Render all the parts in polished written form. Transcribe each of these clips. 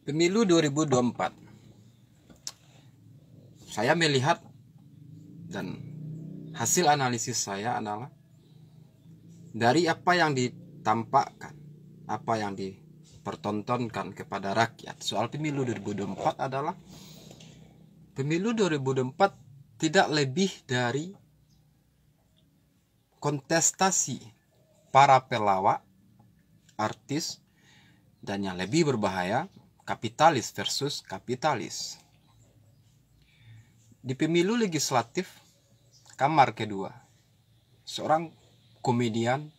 Pemilu 2024. Saya melihat dan hasil analisis saya adalah dari apa yang ditampakkan, apa yang dipertontonkan kepada rakyat soal pemilu 2024 adalah pemilu 2024 tidak lebih dari kontestasi para pelawak, artis, dan yang lebih berbahaya, kapitalis versus kapitalis. Di pemilu legislatif kamar kedua, seorang komedian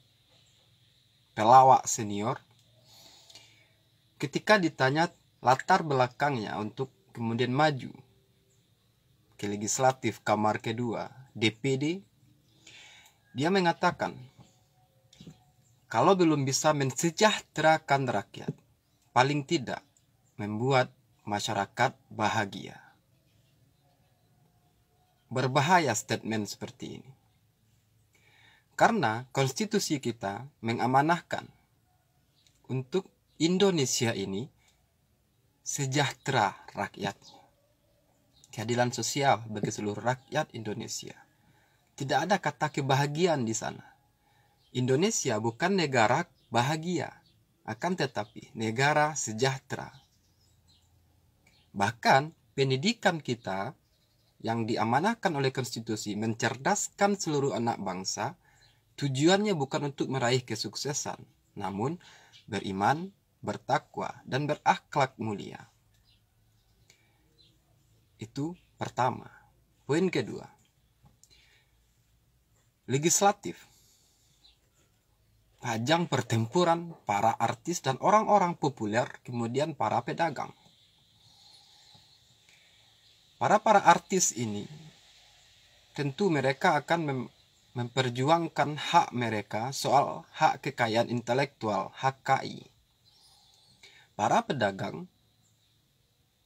pelawak senior ketika ditanya latar belakangnya untuk kemudian maju ke legislatif kamar kedua DPD, dia mengatakan kalau belum bisa mensejahterakan rakyat, paling tidak membuat masyarakat bahagia. Berbahaya statement seperti ini. Karena konstitusi kita mengamanahkan untuk Indonesia ini sejahtera rakyatnya. Keadilan sosial bagi seluruh rakyat Indonesia. Tidak ada kata kebahagiaan di sana. Indonesia bukan negara bahagia, akan tetapi negara sejahtera. Bahkan pendidikan kita yang diamanahkan oleh konstitusi mencerdaskan seluruh anak bangsa, tujuannya bukan untuk meraih kesuksesan, namun beriman, bertakwa, dan berakhlak mulia. Itu pertama. Poin kedua, legislatif, ajang pertempuran para artis dan orang-orang populer, kemudian para pedagang. Para artis ini tentu mereka akan memperjuangkan hak mereka soal hak kekayaan intelektual, HKI. Para pedagang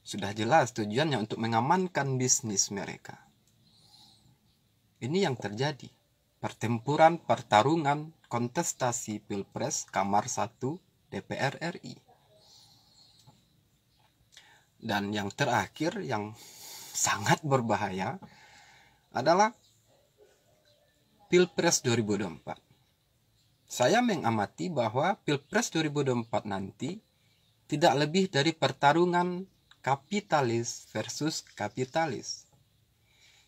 sudah jelas tujuannya untuk mengamankan bisnis mereka. Ini yang terjadi. Pertempuran, pertarungan, kontestasi Pilpres Kamar 1 DPR RI. Dan yang terakhir yang sangat berbahaya adalah Pilpres 2024. Saya mengamati bahwa Pilpres 2024 nanti tidak lebih dari pertarungan kapitalis versus kapitalis.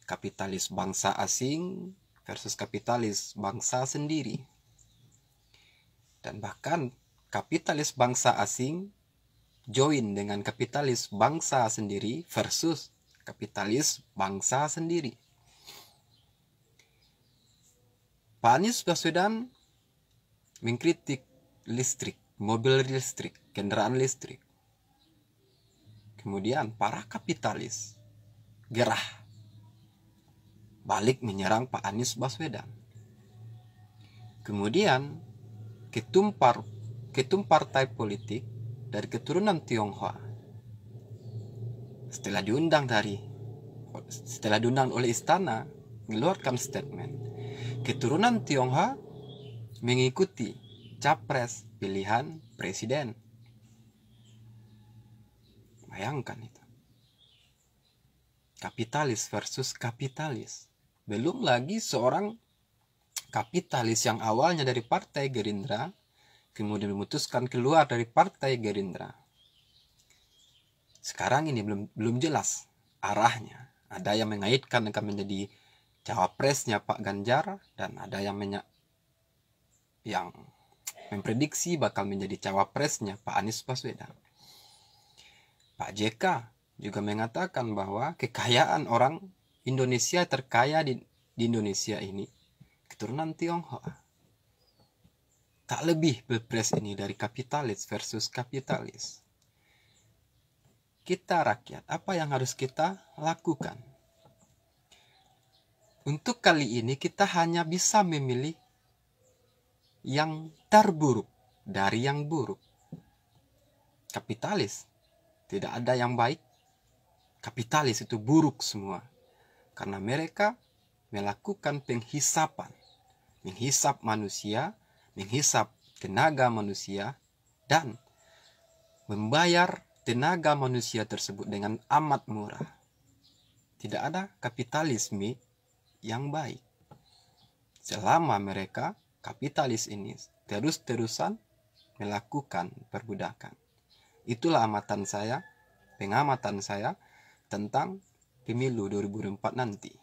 Kapitalis bangsa asing versus kapitalis bangsa sendiri. Dan bahkan kapitalis bangsa asing join dengan kapitalis bangsa sendiri versus kapitalis bangsa sendiri. Pak Anies Baswedan mengkritik listrik, mobil listrik, kendaraan listrik. Kemudian para kapitalis gerah balik menyerang Pak Anies Baswedan. Kemudian ketum partai politik dari keturunan Tionghoa setelah diundang oleh istana mengeluarkan statement, keturunan Tionghoa mengikuti capres pilihan presiden. Bayangkan itu. Kapitalis versus kapitalis. Belum lagi seorang kapitalis yang awalnya dari Partai Gerindra kemudian memutuskan keluar dari Partai Gerindra. Sekarang ini belum jelas arahnya. Ada yang mengaitkan akan menjadi cawapresnya Pak Ganjar, dan ada yang memprediksi bakal menjadi cawapresnya Pak Anies Baswedan. Pak JK juga mengatakan bahwa kekayaan orang Indonesia terkaya di Indonesia ini keturunan Tionghoa. Tak lebih Pilpres ini dari kapitalis versus kapitalis. Kita rakyat, apa yang harus kita lakukan? Untuk kali ini kita hanya bisa memilih yang terburuk dari yang buruk. Kapitalis, tidak ada yang baik. Kapitalis itu buruk semua. Karena mereka melakukan penghisapan. Menghisap manusia, menghisap tenaga manusia, dan membayar tenaga manusia tersebut dengan amat murah. Tidak ada kapitalisme yang baik selama mereka kapitalis ini terus-terusan melakukan perbudakan. Itulah pengamatan saya tentang pemilu 2024 nanti.